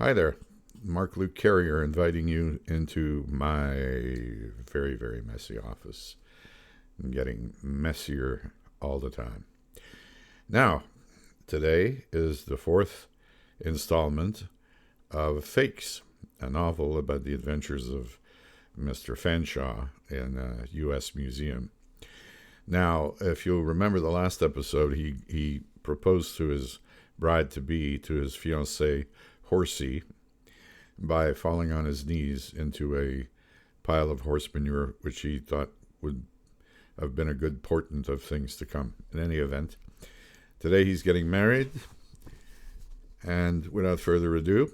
Hi there, Mark Luke Carrier inviting you into my very, very messy office. I'm getting messier all the time. Now, today is the fourth installment of FAKES, a novel about the adventures of Mr. Fanshawe in a U.S. museum. Now, if you'll remember the last episode, he proposed to his bride-to-be, to his fiancée, Horsey, by falling on his knees into a pile of horse manure, which he thought would have been a good portent of things to come. In any event, today he's getting married, and without further ado,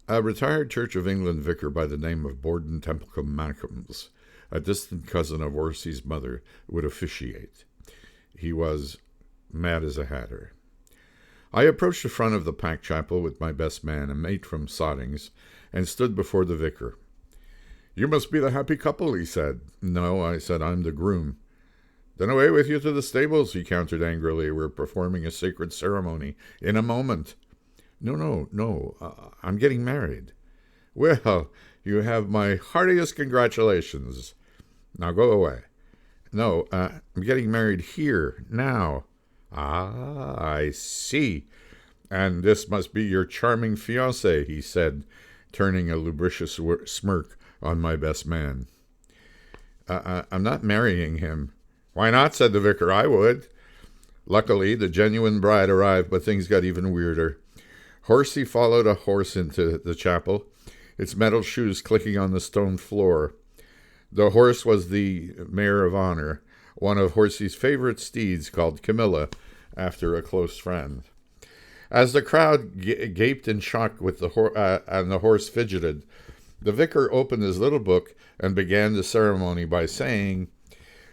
a retired Church of England vicar by the name of Borden Templecombe Mackams, a distant cousin of Horsey's mother, would officiate. He was mad as a hatter. I approached the front of the packed chapel with my best man, a mate from Soddings, and stood before the vicar. "You must be the happy couple," he said. "No," I said, "I'm the groom." "Then away with you to the stables," he countered angrily. "We're performing a sacred ceremony in a moment." No, I'm getting married." "Well, you have my heartiest congratulations. Now go away." "No, I'm getting married here, now." "Ah, I see. And this must be your charming fiancé," he said, turning a lubricious smirk on my best man. I'm not marrying him." "Why not?" said the vicar. "I would." Luckily, the genuine bride arrived, but things got even weirder. Horsey followed a horse into the chapel, its metal shoes clicking on the stone floor. The horse was the mare of honor, one of Horsey's favorite steeds called Camilla, after a close friend. As the crowd gaped in shock with and the horse fidgeted, the vicar opened his little book and began the ceremony by saying,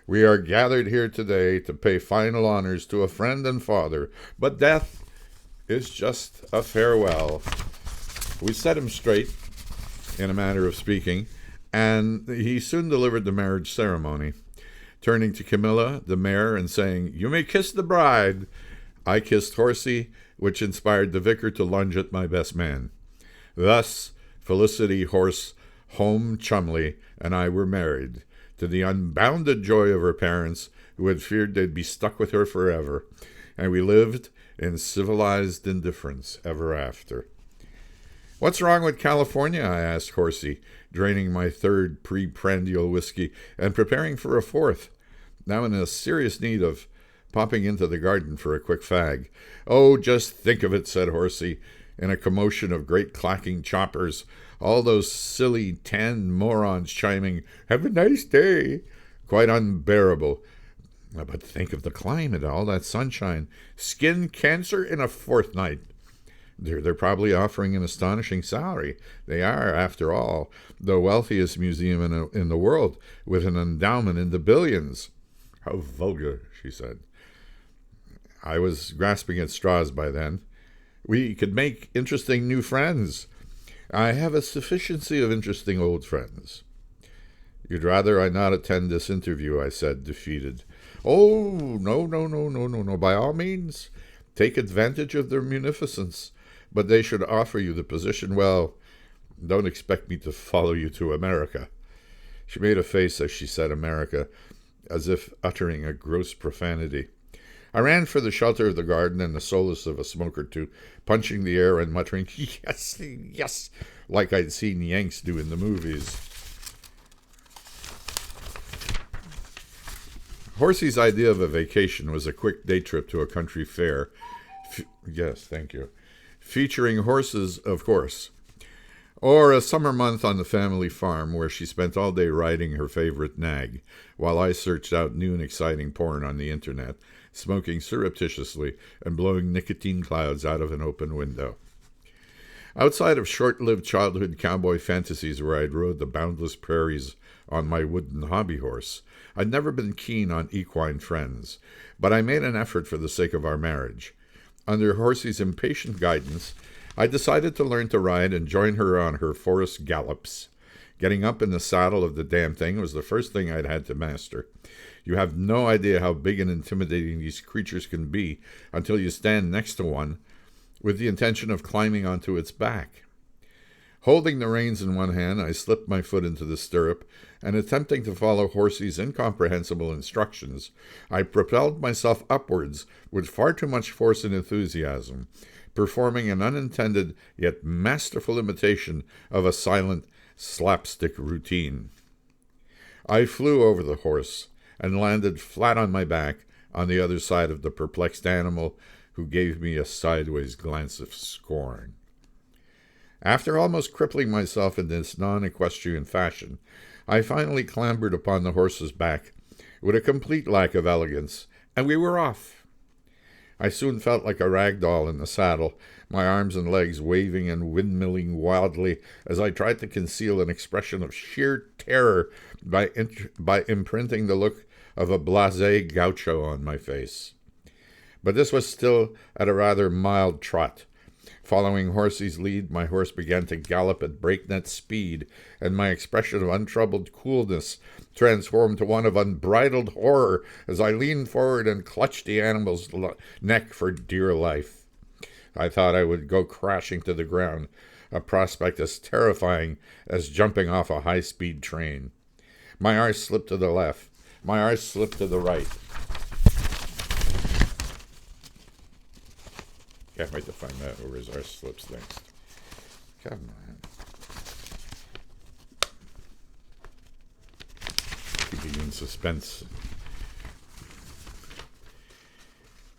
"We are gathered here today to pay final honors to a friend and father, but death is just a farewell." We set him straight, in a manner of speaking, and he soon delivered the marriage ceremony. Turning to Camilla, the mare, and saying, "You may kiss the bride," I kissed Horsey, which inspired the vicar to lunge at my best man. Thus, Felicity Horse Home Chumley and I were married, to the unbounded joy of her parents, who had feared they'd be stuck with her forever, and we lived in civilized indifference ever after. "What's wrong with California?" I asked Horsey, draining my third pre-prandial whiskey and preparing for a fourth, now in a serious need of popping into the garden for a quick fag. "Oh, just think of it," said Horsey, in a commotion of great clacking choppers, all those silly tan morons chiming, "Have a nice day." Quite unbearable. But think of the climate, all that sunshine. Skin cancer in a fortnight. They're probably offering an astonishing salary. They are, after all, the wealthiest museum in the world, with an endowment in the billions. "How vulgar," she said. I was grasping at straws by then. "We could make interesting new friends." "I have a sufficiency of interesting old friends." "You'd rather I not attend this interview," I said, defeated. "Oh, no. By all means, take advantage of their munificence. But they should offer you the position. Well, don't expect me to follow you to America." She made a face as she said America, as if uttering a gross profanity. I ran for the shelter of the garden and the solace of a smoke or two, punching the air and muttering, yes, like I'd seen Yanks do in the movies. Horsey's idea of a vacation was a quick day trip to a country fair. Yes, thank you. Featuring horses, of course. Or a summer month on the family farm where she spent all day riding her favorite nag, while I searched out new and exciting porn on the internet, smoking surreptitiously and blowing nicotine clouds out of an open window. Outside of short-lived childhood cowboy fantasies where I'd rode the boundless prairies on my wooden hobby horse, I'd never been keen on equine friends, but I made an effort for the sake of our marriage. Under Horsey's impatient guidance, I decided to learn to ride and join her on her forest gallops. Getting up in the saddle of the damn thing was the first thing I'd had to master. You have no idea how big and intimidating these creatures can be until you stand next to one with the intention of climbing onto its back. Holding the reins in one hand, I slipped my foot into the stirrup, and attempting to follow Horsey's incomprehensible instructions, I propelled myself upwards with far too much force and enthusiasm, performing an unintended yet masterful imitation of a silent slapstick routine. I flew over the horse and landed flat on my back on the other side of the perplexed animal, who gave me a sideways glance of scorn. After almost crippling myself in this non-equestrian fashion, I finally clambered upon the horse's back with a complete lack of elegance, and we were off. I soon felt like a rag doll in the saddle, my arms and legs waving and windmilling wildly as I tried to conceal an expression of sheer terror by imprinting the look of a blasé gaucho on my face. But this was still at a rather mild trot. Following Horsey's lead, my horse began to gallop at breakneck speed, and my expression of untroubled coolness transformed to one of unbridled horror as I leaned forward and clutched the animal's neck for dear life. I thought I would go crashing to the ground, a prospect as terrifying as jumping off a high-speed train. My arse slipped to the left. My arse slipped to the right. Can't wait to find out where his arse slips next. Come on. Keeping in suspense.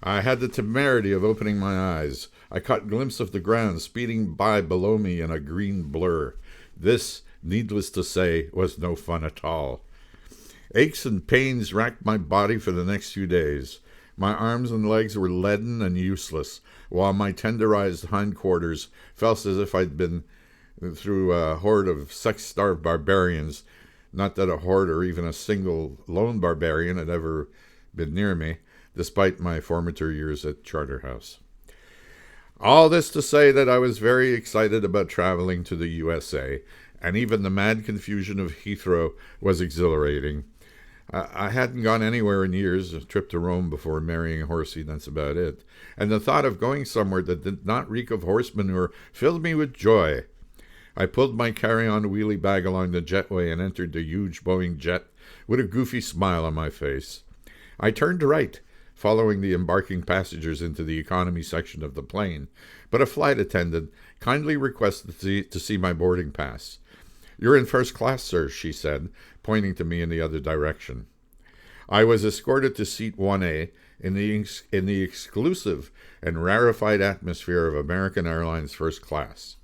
I had the temerity of opening my eyes. I caught a glimpse of the ground speeding by below me in a green blur. This, needless to say, was no fun at all. Aches and pains racked my body for the next few days. My arms and legs were leaden and useless, while my tenderized hindquarters felt as if I'd been through a horde of sex-starved barbarians. Not that a horde or even a single lone barbarian had ever been near me, despite my formative years at Charterhouse. All this to say that I was very excited about traveling to the USA, and even the mad confusion of Heathrow was exhilarating. I hadn't gone anywhere in years, a trip to Rome before marrying Horsey, that's about it. And the thought of going somewhere that did not reek of horse manure filled me with joy. I pulled my carry-on wheelie bag along the jetway and entered the huge Boeing jet with a goofy smile on my face. I turned right, following the embarking passengers into the economy section of the plane, but a flight attendant kindly requested to see my boarding pass. "You're in first class, sir," she said, pointing to me in the other direction. I was escorted to seat 1A in the exclusive and rarefied atmosphere of American Airlines first class.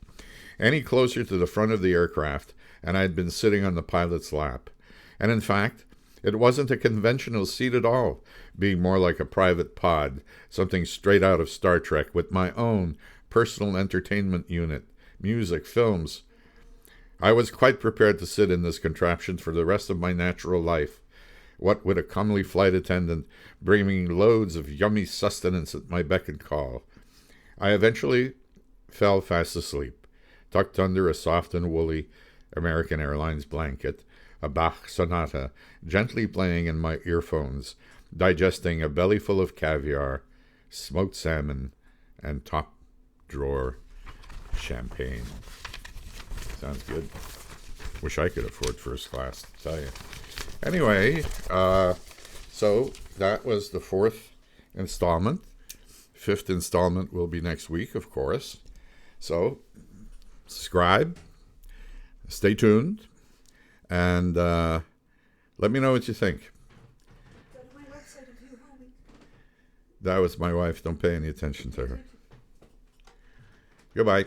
Any closer to the front of the aircraft, and I had been sitting on the pilot's lap. And in fact, it wasn't a conventional seat at all, being more like a private pod, something straight out of Star Trek, with my own personal entertainment unit, music, films. I was quite prepared to sit in this contraption for the rest of my natural life, what with a comely flight attendant bringing loads of yummy sustenance at my beck and call. I eventually fell fast asleep, tucked under a soft and woolly American Airlines blanket, a Bach sonata gently playing in my earphones, digesting a bellyful of caviar, smoked salmon, and top-drawer champagne. Sounds good. Wish I could afford first class, to tell you. Anyway, so that was the fourth installment. Fifth installment will be next week, of course. So, subscribe, stay tuned, and let me know what you think. Go to my website if you home. That was my wife. Don't pay any attention to her. Goodbye.